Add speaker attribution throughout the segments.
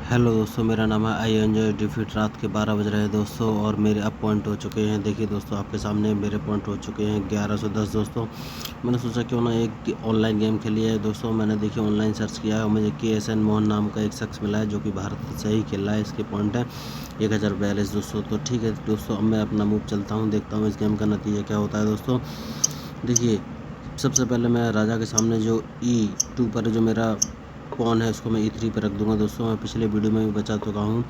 Speaker 1: Hello दोस्तों, मेरा नाम है आई एंजॉय डिफीट। रात के 12 बज रहे हैं दोस्तों और मेरे अब पॉइंट हो चुके हैं। देखिए दोस्तों, आपके सामने मेरे पॉइंट हो चुके हैं 1110 दोस्तों। मैंने सोचा क्यों ना एक ऑनलाइन गेम खेली है दोस्तों। मैंने देखिए ऑनलाइन सर्च किया है और मुझे KSN मोहन नाम का एक शख्स मिला है जो कि भारत से ही खेल रहा है। इसके पॉइंट है 1042 दोस्तों। तो ठीक है दोस्तों, अब मैं अपना मूव चलता हूँ, देखता हूँ इस गेम का नतीजा क्या होता है दोस्तों। देखिए, सबसे पहले मैं राजा के सामने जो E2 पर जो मेरा पॉन है उसको मैं E3 पर रख दूंगा दोस्तों। मैं पिछले वीडियो में भी बता चुका हूँ।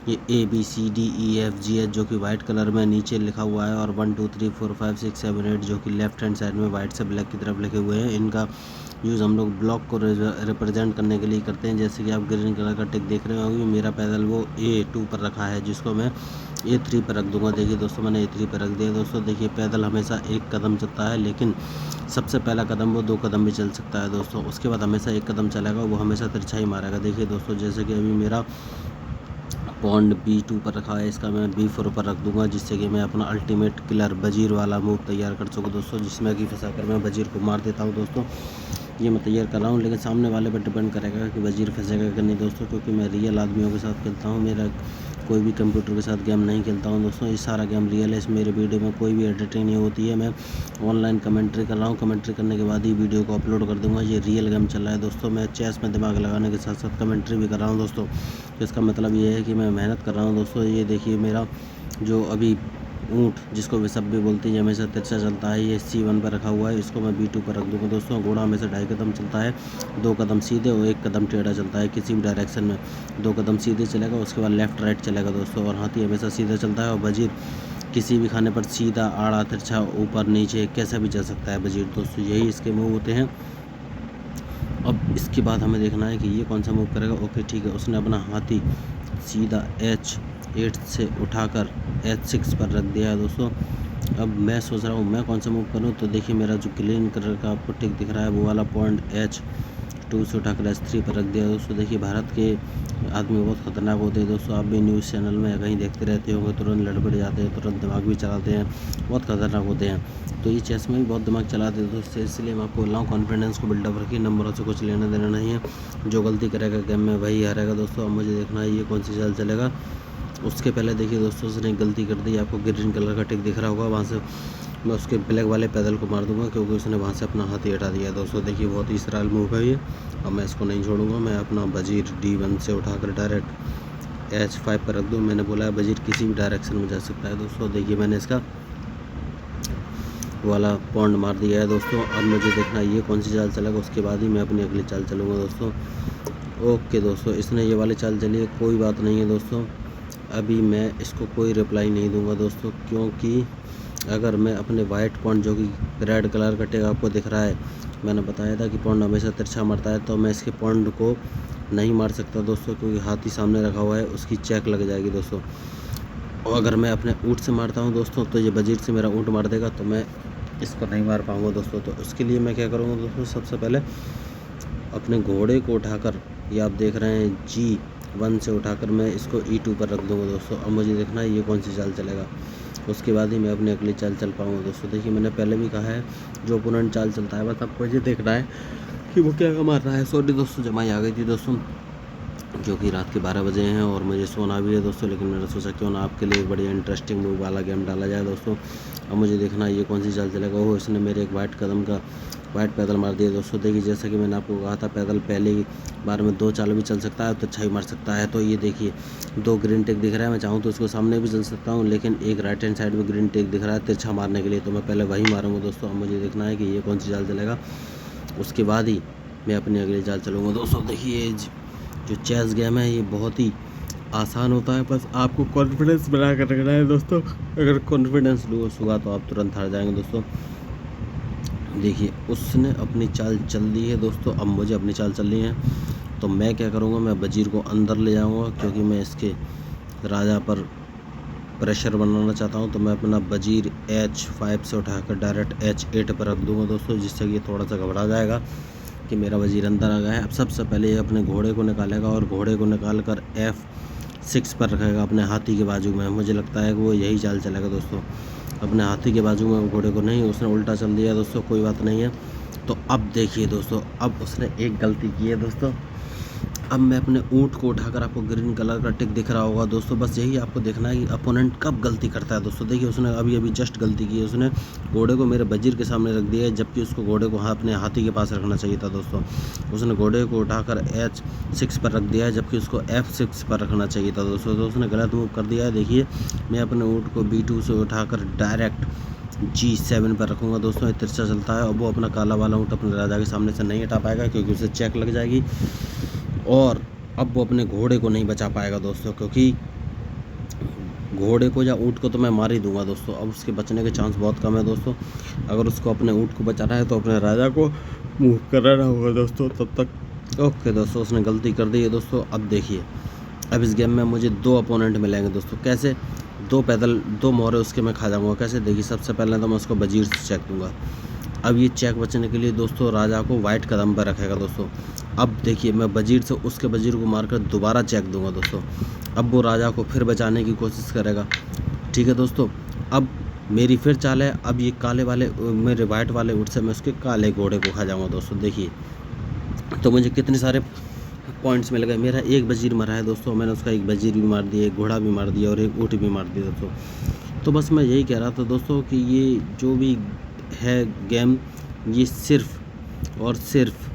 Speaker 1: ये ABCDEFGH जो कि वाइट कलर में नीचे लिखा हुआ है और 1 2 3 4 5 6 7 8 जो कि लेफ्ट हैंड साइड में वाइट से ब्लैक की तरफ लिखे हुए हैं। इनका यूज़ हम लोग ब्लॉक को रिप्रेजेंट करने के लिए करते हैं। जैसे कि आप ग्रीन कलर का टिक देख रहे होंगे, मेरा पैदल वो A2 पर रखा है जिसको मैं A3 पर रख दूंगा। देखिए दोस्तों, मैंने A3 पर रख दिया दोस्तों। देखिए, पैदल हमेशा एक कदम चलता है, लेकिन सबसे पहला कदम वो 2 कदम भी चल सकता है दोस्तों। उसके बाद हमेशा एक कदम चलेगा, वो हमेशा तिरछा ही मारेगा। देखिए दोस्तों, जैसे कि अभी मेरा पॉन्ड B2 पर रखा है, इसका मैं B4 पर रख दूंगा, जिससे कि मैं अपना अल्टीमेट किलर वजीर वाला मूव तैयार कर सकूँ दोस्तों, जिसमें कि फंसा कर मैं वजीर को मार देता हूँ दोस्तों। ये मैं तैयार कर रहा हूँ, लेकिन सामने वाले पर डिपेंड करेगा कि वजीर फंसेगा कि नहीं दोस्तों, क्योंकि मैं रियल आदमियों के साथ खेलता हूँ। मेरा कोई भी कंप्यूटर के साथ गेम नहीं खेलता हूँ दोस्तों। ये सारा गेम रियल है। इस मेरे वीडियो में कोई भी एडिटिंग नहीं होती है। मैं ऑनलाइन कमेंट्री कर रहा हूँ, कमेंट्री करने के बाद ही वीडियो को अपलोड कर दूँगा। ये रियल गेम चल रहा है दोस्तों। मैं चेस में दिमाग लगाने के साथ साथ कमेंट्री भी कर रहा हूँ दोस्तों। तो इसका मतलब ये है कि मैं मेहनत कर रहा हूँ दोस्तों। ये देखिए, मेरा जो अभी ऊँट जिसको वे सब भी बोलते हैं, हमेशा तिरछा चलता है, ये C1 पर रखा हुआ है। इसको मैं B2 पर रख दूँगा दोस्तों। घोड़ा हमेशा 2.5 कदम चलता है, 2 कदम सीधे और 1 कदम टेढ़ा चलता है किसी भी डायरेक्शन में। 2 कदम सीधे चलेगा, उसके बाद लेफ्ट राइट चलेगा दोस्तों। और हाथी हमेशा सीधा चलता है और वजीर किसी भी खाने पर सीधा, आड़ा, तिरछा, ऊपर नीचे कैसा भी जा सकता है वजीर दोस्तों। यही इसके मूव होते हैं। अब इसके बाद हमें देखना है कि ये कौन सा मूव करेगा। ओके ठीक है, उसने अपना हाथी सीधा H8 से उठाकर H6 पर रख दिया है दोस्तों। अब मैं सोच रहा हूँ मैं कौन सा मूव करूँ। तो देखिए, मेरा जो ग्रीन कलर का आपको टिक दिख रहा है, वो वाला पॉइंट H2 से उठाकर H3 पर रख दिया दोस्तों। देखिए, भारत के आदमी बहुत ख़तरनाक होते हैं दोस्तों। आप भी न्यूज़ चैनल में कहीं देखते रहते होंगे, तुरंत लड़बड़ जाते हैं, तुरंत दिमाग भी चलाते हैं, बहुत खतरनाक होते हैं। तो ये चेस में भी बहुत दिमाग चलाते हैं दोस्तों। इसलिए मैं आपको बोल रहा हूँ, कॉन्फिडेंस को बिल्डअप रखिए। नंबरों से कुछ लेना देना नहीं है। जो गलती करेगा गेम में वही हारेगा दोस्तों। अब मुझे देखना है ये कौन सी चाल चलेगा। उसके पहले देखिए दोस्तों, उसने गलती कर दी। आपको ग्रीन कलर का टिक दिख रहा होगा, वहाँ से मैं उसके ब्लैक वाले पैदल को मार दूंगा, क्योंकि उसने वहाँ से अपना हाथी हटा दिया दोस्तों। देखिए, बहुत ही इसराइल मूव है ये। अब मैं इसको नहीं छोड़ूंगा। मैं अपना वजीर D1 से उठाकर डायरेक्ट H5 पर रख दूँ। मैंने बोला है वजीर किसी भी डायरेक्शन में जा सकता है दोस्तों। देखिए, मैंने इसका वाला पॉन्ड मार दिया है दोस्तों। अब मुझे देखना है ये कौन सी चाल चलेगा, उसके बाद ही मैं अपनी अगली चाल चलूँगा दोस्तों। ओके दोस्तों, इसने ये वाली चाल चली है, कोई बात नहीं है दोस्तों। अभी मैं इसको कोई रिप्लाई नहीं दूंगा दोस्तों, क्योंकि अगर मैं अपने वाइट पॉइंट जो कि रेड कलर का टिक आपको दिख रहा है, मैंने बताया था कि पॉइंट हमेशा तिरछा मारता है, तो मैं इसके पॉइंट को नहीं मार सकता दोस्तों, क्योंकि हाथी सामने रखा हुआ है, उसकी चेक लग जाएगी दोस्तों। और अगर मैं अपने ऊँट से मारता हूँ दोस्तों, तो ये वजीर से मेरा ऊँट मार देगा, तो मैं इसको नहीं मार पाऊँगा दोस्तों। तो उसके लिए मैं क्या करूँगा दोस्तों, सबसे पहले अपने घोड़े को उठाकर, ये आप देख रहे हैं G1 से उठाकर मैं इसको E2 पर रख दूँगा दोस्तों। अब मुझे देखना है ये कौन सी चाल चलेगा, उसके बाद ही मैं अपनी अगली चाल चल पाऊँगा दोस्तों। देखिए, मैंने पहले भी कहा है, जो ओपोनेंट चाल चलता है बस आपको ये देखना है कि वो क्या मार रहा है। सॉरी दोस्तों, जमाई आ गई थी दोस्तों, जो कि रात के 12 बजे हैं और मुझे सोना भी है दोस्तों। लेकिन मैंने सोचा क्यों ना आपके लिए एक बढ़िया इंटरेस्टिंग मूव वाला गेम डाला जाए दोस्तों। अब मुझे देखना है ये कौन सी चाल चलेगा। वो इसने मेरे एक वाइट पैदल मार दिया दोस्तों। देखिए, जैसा कि मैंने आपको कहा था, पैदल पहले ही बार में 2 चाल भी चल सकता है, तो अच्छा ही मार सकता है। तो ये देखिए, 2 ग्रीन टिक दिख रहा है। मैं चाहूँ तो इसको सामने भी चल सकता हूँ, लेकिन एक राइट हैंड साइड में ग्रीन टिक दिख रहा है तिरछा मारने के लिए, तो मैं पहले वही मारूंगा दोस्तों। अब मुझे देखना है कि ये कौन सी चाल चलेगा, उसके बाद ही मैं अपनी अगली चाल चलूँगा दोस्तों। देखिए, जो चेस गेम है ये बहुत ही आसान होता है, बस आपको कॉन्फिडेंस बना कर रखना है दोस्तों। अगर कॉन्फिडेंस लूज हुआ तो आप तुरंत हार जाएंगे दोस्तों। देखिए, उसने अपनी चाल चल दी है दोस्तों। अब मुझे अपनी चाल चलनी है, तो मैं क्या करूँगा, मैं वजीर को अंदर ले जाऊँगा, क्योंकि मैं इसके राजा पर प्रेशर बनाना चाहता हूँ। तो मैं अपना वजीर H5 से उठाकर डायरेक्ट H8 पर रख दूँगा दोस्तों, जिससे कि ये थोड़ा सा घबरा जाएगा कि मेरा वजीर अंदर आ गया है। अब सबसे पहले ये अपने घोड़े को निकालेगा और घोड़े को निकाल कर F6 पर रखेगा अपने हाथी के बाजू में। मुझे लगता है कि वो यही चाल चलेगा दोस्तों, अपने हाथी के बाजू में घोड़े को नहीं, उसने उल्टा चल दिया दोस्तों। कोई बात नहीं है। तो अब देखिए दोस्तों, अब उसने एक गलती की है दोस्तों। अब मैं अपने ऊँट को उठाकर, आपको ग्रीन कलर का टिक दिख रहा होगा दोस्तों, बस यही आपको देखना है कि अपोनेंट कब गलती करता है दोस्तों। देखिए उसने अभी अभी जस्ट गलती की है, उसने घोड़े को मेरे वजीर के सामने रख दिया है, जबकि उसको घोड़े को अपने हाथी के पास रखना चाहिए था दोस्तों। उसने घोड़े को उठाकर H6 पर रख दिया है, जबकि उसको F6 पर रखना चाहिए था दोस्तों। तो उसने गलत मूव कर दिया है। देखिए मैं अपने ऊँट को B2 से उठाकर डायरेक्ट G7 पर रखूँगा दोस्तों। ये तिरछा चलता है और वो अपना काला वाला ऊँट अपने राजा के सामने से नहीं हटा पाएगा, क्योंकि उसे चेक लग जाएगी। और अब वो अपने घोड़े को नहीं बचा पाएगा दोस्तों, क्योंकि घोड़े को या ऊँट को तो मैं मार ही दूंगा दोस्तों। अब उसके बचने के चांस बहुत कम है दोस्तों। अगर उसको अपने ऊँट को बचाना है तो अपने राजा को मूव कराना होगा दोस्तों तब तक। ओके दोस्तों, उसने गलती कर दी है दोस्तों। अब देखिए, अब इस गेम में मुझे 2 अपोनेंट मिलेंगे दोस्तों। कैसे? 2 पैदल 2 मोहरे उसके मैं खा जाऊँगा। कैसे? देखिए सबसे पहले तो मैं उसको वजीर से चेक दूँगा। अब ये चेक बचने के लिए दोस्तों राजा को वाइट कदम पर रखेगा दोस्तों। अब देखिए मैं वजीर से उसके वजीर को मारकर दोबारा चेक दूंगा दोस्तों। अब वो राजा को फिर बचाने की कोशिश करेगा। ठीक है दोस्तों, अब मेरी फिर चाल है। अब ये काले वाले मेरे वाइट वाले ऊँट से मैं उसके काले घोड़े को खा जाऊँगा दोस्तों। देखिए तो मुझे कितने सारे पॉइंट्स मिल गए। मेरा एक वजीर मरा है दोस्तों, मैंने उसका एक वजीर भी मार दिया, एक घोड़ा भी मार दिया और एक ऊँट भी मार दिया दोस्तों। तो बस मैं यही कह रहा था दोस्तों कि ये जो भी है गेम, ये सिर्फ़ और सिर्फ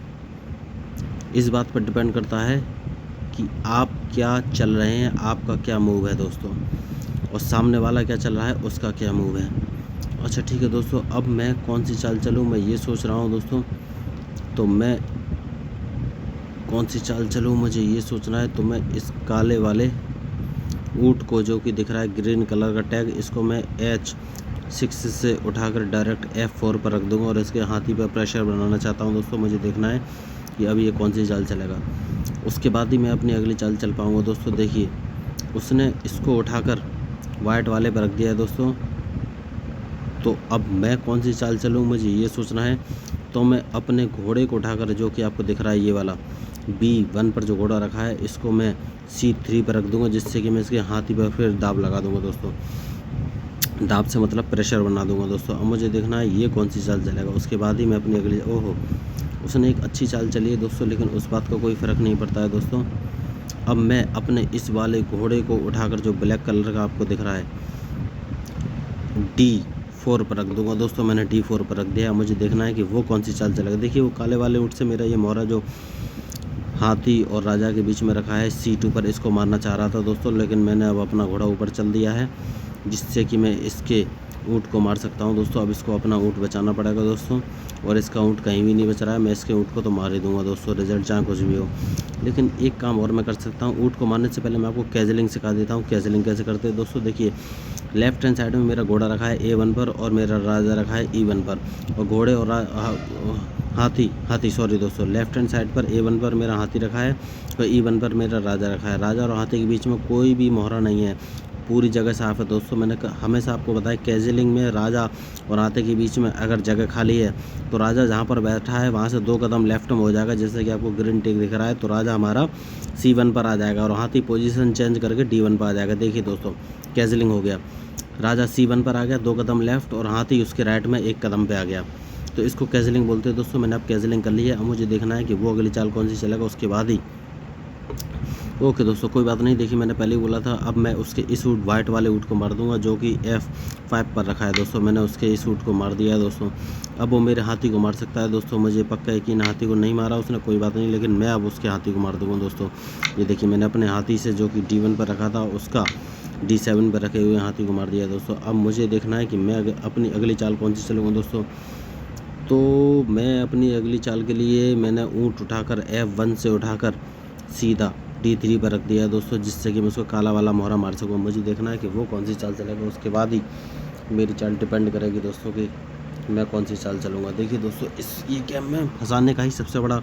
Speaker 1: इस बात पर डिपेंड करता है कि आप क्या चल रहे हैं, आपका क्या मूव है दोस्तों, और सामने वाला क्या चल रहा है उसका क्या मूव है। अच्छा ठीक है दोस्तों, अब मैं कौन सी चाल चलूँ मैं ये सोच रहा हूँ दोस्तों। तो मैं कौन सी चाल चलूँ मुझे ये सोचना है। तो मैं इस काले वाले ऊँट को, जो कि दिख रहा है ग्रीन कलर का टैग, इसको मैं H6 से उठाकर डायरेक्ट F4 पर रख दूंगा और इसके हाथी पर प्रेशर बनाना चाहता हूं दोस्तों। मुझे देखना है कि अब ये कौन सी चाल चलेगा, उसके बाद ही मैं अपनी अगली चाल चल पाऊंगा दोस्तों। देखिए उसने इसको उठाकर वाइट वाले पर रख दिया है दोस्तों। तो अब मैं कौन सी चाल चलूँ मुझे ये सोचना है। तो मैं अपने घोड़े को उठाकर, जो कि आपको दिख रहा है ये वाला B1 पर जो घोड़ा रखा है, इसको मैं C3 पर रख दूंगा, जिससे कि मैं इसके हाथी पर फिर दाब लगा दूंगा दोस्तों। दाब से मतलब प्रेशर बना दूंगा दोस्तों। अब मुझे देखना है ये कौन सी चाल चलेगा, उसके बाद ही मैं अपनी अगली। ओहो, उसने एक अच्छी चाल चली है दोस्तों, लेकिन उस बात का कोई फ़र्क नहीं पड़ता है दोस्तों। अब मैं अपने इस वाले घोड़े को उठाकर, जो ब्लैक कलर का आपको दिख रहा है, D4 पर रख दूंगा दोस्तों। मैंने D4 पर रख दिया। मुझे देखना है कि वो कौन सी चाल चलेगा। देखिए वो काले वाले ऊँट से मेरा ये मोहरा जो हाथी और राजा के बीच में रखा है C2 पर, इसको मारना चाह रहा था दोस्तों, लेकिन मैंने अब अपना घोड़ा ऊपर चल दिया है, जिससे कि मैं इसके ऊँट को मार सकता हूं दोस्तों। अब इसको अपना ऊँट बचाना पड़ेगा दोस्तों, और इसका ऊँट कहीं भी नहीं बच रहा है। मैं इसके ऊँट को तो मार ही दूंगा दोस्तों, रिजल्ट चाहे कुछ भी हो। लेकिन एक काम और मैं कर सकता हूँ, ऊँट को मारने से पहले मैं आपको कैजलिंग सिखा देता हूँ। कैजलिंग कैसे करते हैं दोस्तों। देखिए लेफ्ट हैंड साइड में मेरा घोड़ा रखा है A1 पर और मेरा राजा रखा है E1 पर, और घोड़े और हाथी सॉरी दोस्तों, लेफ्ट हैंड साइड पर A1 पर मेरा हाथी रखा है और E1 पर मेरा राजा रखा है। राजा और हाथी के बीच में कोई भी मोहरा नहीं है, पूरी जगह साफ़ है दोस्तों। मैंने हमेशा आपको बताया कैजलिंग में राजा और हाथी के बीच में अगर जगह खाली है तो राजा जहाँ पर बैठा है वहाँ से 2 कदम लेफ्ट में हो जाएगा, जैसे कि आपको ग्रीन टिक दिख रहा है। तो राजा हमारा C1 पर आ जाएगा और हाथी पोजीशन चेंज करके D1 पर आ जाएगा। देखिए दोस्तों कैजलिंग हो गया, राजा C1 पर आ गया 2 कदम लेफ्ट और हाथी उसके राइट में 1 कदम पे आ गया। तो इसको कैजलिंग बोलते हैं दोस्तों। मैंने अब कैजलिंग कर ली है। अब मुझे देखना है कि वो अगली चाल कौन सी चलेगा, उसके बाद ही। ओके दोस्तों, कोई बात नहीं। देखिए मैंने पहले ही बोला था, अब मैं उसके इस ऊँट वाइट वाले ऊँट को मार दूंगा, जो कि F5 पर रखा है दोस्तों। मैंने उसके इस ऊँट को मार दिया है दोस्तों। अब वो मेरे हाथी को मार सकता है दोस्तों। मुझे पक्का यकीन, हाथी को नहीं मारा उसने, कोई बात नहीं, लेकिन मैं अब उसके हाथी को मार दूंगा दोस्तों। ये देखिए मैंने अपने हाथी से, जो कि D1 पर रखा था, उसका D7 पर रखे हुए हाथी को मार दिया दोस्तों। अब मुझे देखना है कि मैं अपनी अगली चाल कौन सी चलूँगा दोस्तों। तो मैं अपनी अगली चाल के लिए मैंने ऊँट उठाकर F1 से उठाकर सीधा D3 पर रख दिया है दोस्तों, जिससे कि मैं उसको काला वाला मोहरा मार सकूँ। मुझे देखना है कि वो कौन सी चाल चलेगा, उसके बाद ही मेरी चाल डिपेंड करेगी दोस्तों कि मैं कौन सी चाल चलूँगा। देखिए दोस्तों, ये गेम में फंसाने का ही सबसे बड़ा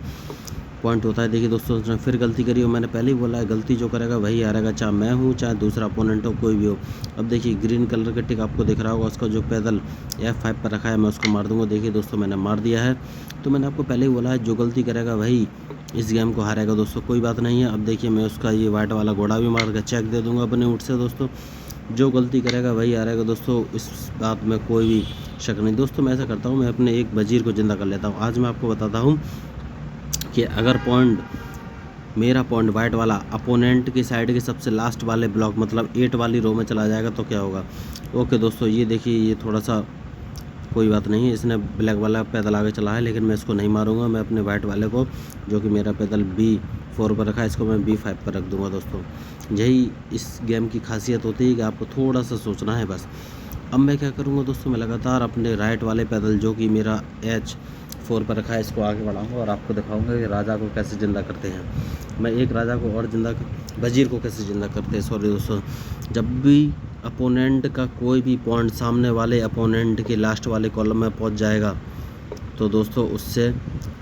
Speaker 1: पॉइंट होता है। देखिए दोस्तों, उसने फिर गलती करी, और मैंने पहले ही बोला है गलती जो करेगा वही हारेगा, चाहे मैं हूँ चाहे दूसरा अपोनेंट हो, कोई भी हो। अब देखिए ग्रीन कलर का टिक आपको दिख रहा होगा, उसका जो पैदल F5 पर रखा है, मैं उसको मार दूंगा। देखिए दोस्तों मैंने मार दिया है। तो मैंने आपको पहले ही बोला है, जो गलती करेगा वही इस गेम को हारेगा दोस्तों, कोई बात नहीं है। अब देखिए मैं उसका ये वाइट वाला घोड़ा भी मार कर चेक दे दूंगा अपने ऊँट से दोस्तों। जो गलती करेगा वही हारेगा दोस्तों, इस बात में कोई भी शक नहीं दोस्तों। मैं ऐसा करता हूँ, मैं अपने एक वजीर को ज़िंदा कर लेता हूँ। आज मैं आपको बताता हूँ कि अगर पॉइंट मेरा पॉइंट वाइट वाला अपोनेंट की साइड के सबसे लास्ट वाले ब्लॉक मतलब 8 वाली रो में चला जाएगा तो क्या होगा। ओके दोस्तों, ये देखिए ये थोड़ा सा कोई बात नहीं है, इसने ब्लैक वाला पैदल आगे चला है, लेकिन मैं इसको नहीं मारूंगा। मैं अपने वाइट वाले को जो कि मेरा पैदल B4 पर रखा है, इसको मैं B5 पर रख दूंगा दोस्तों। यही इस गेम की खासियत होती है कि आपको थोड़ा सा सोचना है बस। अब मैं क्या करूँगा दोस्तों, मैं लगातार अपने राइट वाले पैदल जो कि मेरा H4 पर रखा है इसको आगे बढ़ाऊँगा और आपको दिखाऊँगा कि राजा को कैसे ज़िंदा करते हैं। मैं एक राजा को और वजीर को कैसे ज़िंदा करते हैं। सॉरी दोस्तों, जब भी अपोनेंट का कोई भी पॉइंट सामने वाले अपोनेंट के लास्ट वाले कॉलम में पहुंच जाएगा तो दोस्तों उससे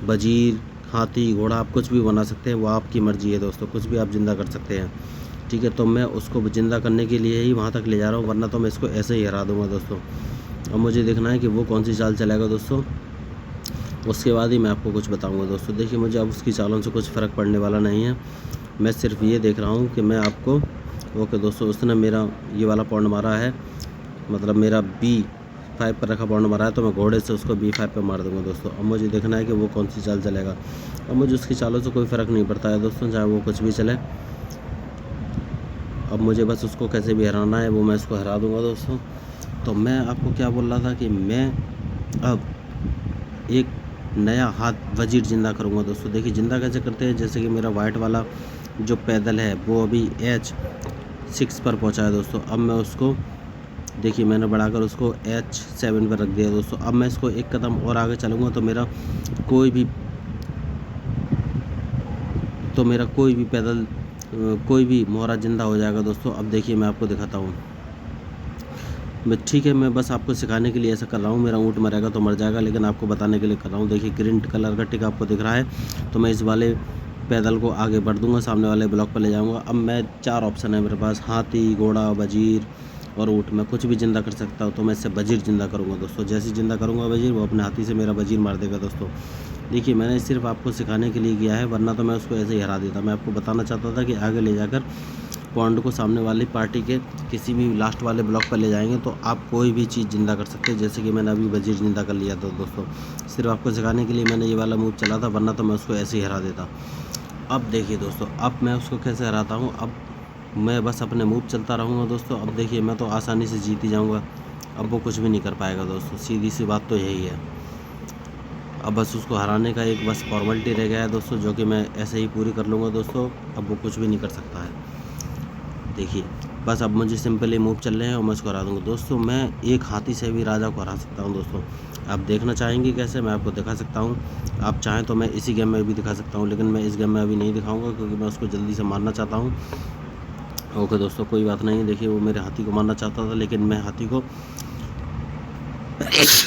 Speaker 1: वजीर, हाथी, घोड़ा आप कुछ भी बना सकते हैं, वो आपकी मर्ज़ी है दोस्तों, कुछ भी आप ज़िंदा कर सकते हैं। ठीक है, तो मैं उसको ज़िंदा करने के लिए ही वहाँ तक ले जा रहा हूँ, वरना तो मैं इसको ऐसे ही हरा दूँगा दोस्तों। अब मुझे देखना है कि वो कौन सी चाल चलेगा दोस्तों, उसके बाद ही मैं आपको कुछ बताऊँगा दोस्तों। देखिए मुझे अब उसकी चालों से कुछ फ़र्क पड़ने वाला नहीं है, मैं सिर्फ ये देख रहा हूँ कि मैं आपको। ओके दोस्तों, उसने मेरा ये वाला पॉइंट मारा है, मतलब मेरा B5 पर रखा पॉइंट मारा है, तो मैं घोड़े से उसको B5 पर मार दूंगा दोस्तों। अब मुझे देखना है कि वो कौन सी चाल चलेगा। अब मुझे उसकी चालों से कोई फ़र्क नहीं पड़ता है दोस्तों, चाहे वो कुछ भी चले। अब मुझे बस उसको कैसे भी हराना है, वो मैं इसको हरा दूंगा दोस्तों। तो मैं आपको क्या बोल रहा था कि मैं अब एक नया हाथ वजीर ज़िंदा करूँगा दोस्तों। देखिए ज़िंदा कैसे करते हैं, जैसे कि मेरा वाइट वाला जो पैदल है वो अभी H6 पर पहुंचा है दोस्तों। अब मैं उसको देखिए मैंने बढ़ाकर उसको H7 पर रख दिया दोस्तों। अब मैं इसको एक कदम और आगे चलूँगा तो मेरा कोई भी पैदल कोई भी मोहरा ज़िंदा हो जाएगा दोस्तों। अब देखिए मैं आपको दिखाता हूँ। ठीक है, मैं बस आपको सिखाने के लिए ऐसा कर रहा हूँ। मेरा ऊँट मरेगा तो मर जाएगा, लेकिन आपको बताने के लिए कर रहा हूँ। देखिए ग्रीन कलर का टिक आपको दिख रहा है, तो मैं इस वाले पैदल को आगे बढ़ दूंगा, सामने वाले ब्लॉक पर ले जाऊंगा। अब मैं 4 ऑप्शन है मेरे पास, हाथी, घोड़ा, वजीर और ऊँट। मैं कुछ भी ज़िंदा कर सकता हूँ, तो मैं इससे वजीर ज़िंदा करूँगा दोस्तों। जैसे ज़िंदा करूँगा वजीर, वो अपने हाथी से मेरा वजीर मार देगा दोस्तों। देखिए मैंने सिर्फ आपको सिखाने के लिए किया है, वरना तो मैं उसको ऐसे ही हरा देता। मैं आपको बताना चाहता था कि आगे ले जाकर पॉइंट को सामने वाली पार्टी के किसी भी लास्ट वाले ब्लॉक पर ले जाएंगे तो आप कोई भी चीज़ ज़िंदा कर सकते हैं, जैसे कि मैंने अभी वजीर ज़िंदा कर लिया था दोस्तों। सिर्फ आपको सिखाने के लिए मैंने ये वाला मूव चला था, वरना तो मैं उसको ऐसे ही हरा देता। अब देखिए दोस्तों, अब मैं उसको कैसे हराता हूँ। अब मैं बस अपने मूव चलता रहूँगा दोस्तों। अब देखिए मैं तो आसानी से जीत ही जाऊँगा, अब वो कुछ भी नहीं कर पाएगा दोस्तों। सीधी सी बात तो यही है। अब बस उसको हराने का एक बस फॉर्मेलिटी रह गया है दोस्तों, जो कि मैं ऐसे ही पूरी कर लूँगा दोस्तों। अब वो कुछ भी नहीं कर सकता है। देखिए बस अब मुझे सिंपली मूव चल रहे हैं और मैं उसको हरा दूँगा दोस्तों। मैं एक हाथी से भी राजा को हरा सकता हूँ दोस्तों। आप देखना चाहेंगे कैसे, मैं आपको दिखा सकता हूँ। आप चाहें तो मैं इसी गेम में भी दिखा सकता हूँ, लेकिन मैं इस गेम में अभी नहीं दिखाऊंगा क्योंकि मैं उसको जल्दी से मारना चाहता हूँ। ओके दोस्तों, कोई बात नहीं। देखिए वो मेरे हाथी को मारना चाहता था, लेकिन मैं हाथी को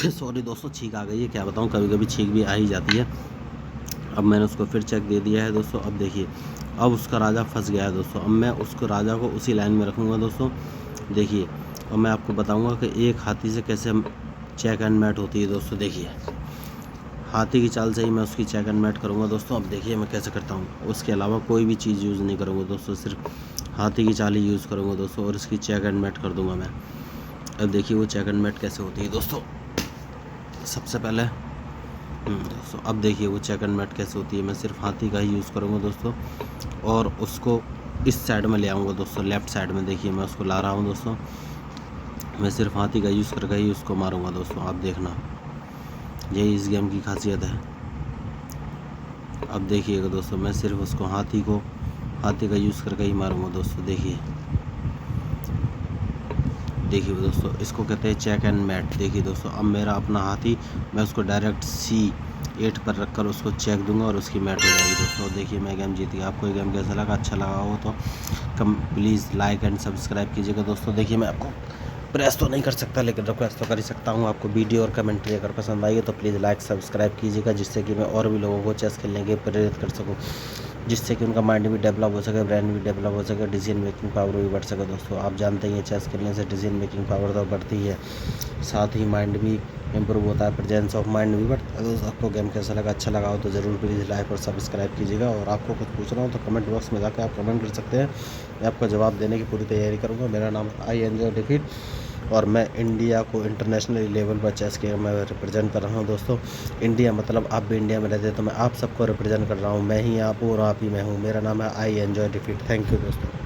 Speaker 1: सॉरी दोस्तों, छींक आ गई है, क्या बताऊँ, कभी कभी छींक भी आ ही जाती है। अब मैंने उसको फिर चेक दे दिया है दोस्तों। अब देखिए अब उसका राजा फंस गया है दोस्तों। अब मैं उसको राजा को उसी लाइन में रखूँगा दोस्तों। देखिए और मैं आपको बताऊँगा कि एक हाथी से कैसे चेक एंड मैट होती है दोस्तों। देखिए हाथी की चाल से ही मैं उसकी चेक एंड मैट करूँगा दोस्तों। अब देखिए मैं कैसे करता हूँ, उसके अलावा कोई भी चीज़ यूज़ नहीं करूँगा दोस्तों, सिर्फ हाथी की चाल ही यूज़ करूँगा दोस्तों और इसकी चेक एंड मैट कर दूँगा मैं। अब देखिए वो चेक एंड मैट कैसे होती है दोस्तों। सबसे पहले दोस्तों अब देखिए वो चेक एंड मैट कैसे होती है। मैं सिर्फ हाथी का ही यूज़ करूँगा दोस्तों और उसको इस साइड में ले आऊँगा दोस्तों, लेफ़्ट साइड में। देखिए मैं उसको ला रहा हूँ दोस्तों, मैं सिर्फ हाथी का यूज़ करके ही उसको मारूँगा दोस्तों। आप देखना, यही इस गेम की खासियत है। अब देखिएगा दोस्तों, मैं सिर्फ उसको हाथी का यूज़ करके ही मारूँगा दोस्तों। देखिए दोस्तों, इसको कहते हैं चेक एंड मैट। देखिए दोस्तों अब मेरा अपना हाथी, मैं उसको डायरेक्ट C8 पर रखकर उसको चेक दूंगा और उसकी मैट हो जाएगी दोस्तों। देखिए मैं गेम जीत गया। आपको ये गेम कैसा लगा, अच्छा लगा हो तो प्लीज़ लाइक एंड सब्सक्राइब कीजिएगा दोस्तों। देखिए मैं आपको प्रेस तो नहीं कर सकता, लेकिन रिक्वेस्ट तो कर ही सकता हूँ। आपको वीडियो और कमेंट्री अगर पसंद आई है तो प्लीज़ लाइक सब्सक्राइब कीजिएगा, जिससे कि मैं और भी लोगों को चेस खेलने के प्रेरित कर सकूँ, जिससे कि उनका माइंड भी डेवलप हो सके, ब्रेन भी डेवलप हो सके, डिसीजन मेकिंग पावर भी बढ़ सके दोस्तों। आप जानते हैं चेस खेलने से डिसीजन मेकिंग पावर तो बढ़ती है, साथ ही माइंड भी इम्प्रूव होता है, प्रेजेंस ऑफ माइंड भी बढ़ता है दोस्तों। आपको गेम कैसा लगा, अच्छा लगा हो तो ज़रूर प्लीज़ लाइक और सब्सक्राइब कीजिएगा। और आपको कुछ पूछना हो तो कमेंट बॉक्स में जाकर आप कमेंट कर सकते हैं, मैं आपका जवाब देने की पूरी तैयारी करूँगा। मेरा नाम I Enjoy Defeat और मैं इंडिया को इंटरनेशनल लेवल पर चेस के मैं रिप्रेजेंट कर रहा हूँ दोस्तों। इंडिया मतलब आप भी इंडिया में रहते तो मैं आप सबको रिप्रेजेंट कर रहा हूँ। मैं ही आप हूँ और आप ही मैं हूँ। मेरा नाम है I enjoy defeat. Thank you दोस्तों।